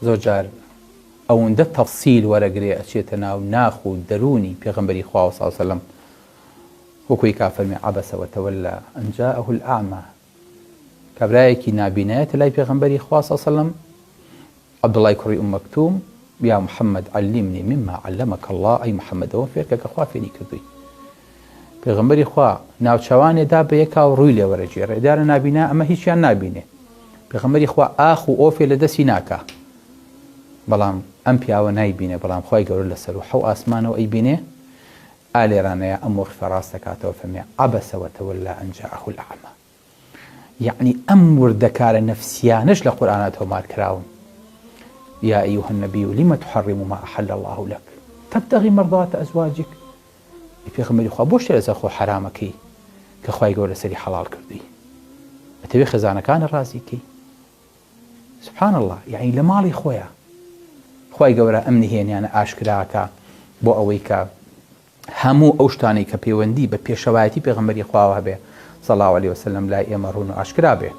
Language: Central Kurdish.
زۆر جار ئەوەندە تەفسیل وەرەگرێ ئەچێتە ناو ناخ و دەرونی پێغەمبەری خوا صلی الله عليه وسلم وەکوی کافەرمێ عەبەسە وتەوەلە ئەن جاءه الأعمى کابرایەکی نابینایەتە لای پێغەمبەری خوا صلی الله عليه وسلم عەبدوڵای کوڕی ئوم مەکتوم یا محەممەد علمنی مما علمك الله ئەی محەممەد ئەوە فێرکە کە خوا فێری کردووی. پێغەمبەری خوا ناوچەوانێدا بە یەکاو ڕووی لێ وەرەگێڕێ ڕێدارە نابینا ئەمە هیچیان نابینێ. پێغەمبەری خوا ئاخ و ئۆفێ لە دەستی ناکا بەڵام ئەم پیاوە نایبینێ بەڵام خوای گەورە لەسەر و حەو ئاسمانەوە ئەیبینێ. ئالێرانەیە ئەم وەقفە ڕاست دەکاتەوە فەرمێ عەبەسە وتەوەلە ئەن جاءه الأعمى. یعنی ئەم وردەکارە نەفسیانەش لە قورئانە تۆمار کراون. يا أيها النبي لم تحرم ما أحل الله لك تبتغي مرضات أزواجك. پێغەمبەری خوا بۆ شتێ لەسەر خۆ حرامەکەی کە خوای گەورە لەسەری حەڵال کردووی ئەتەوێ خێزانەکانە ڕازیکەی. سبحان الله یعنی لە ماڵی خۆیە خوای گەورە ئەم نهێنیانە ئاشکراکە بۆ ئەوەی کە هەموو ئەو شتانەی کە پەیوەندی بە پێشەوایەتی پێغەمبەری خواوە هەبێ صلی الله عليه وسلم لای ئێمە ڕوون و ئاشکرا بێ.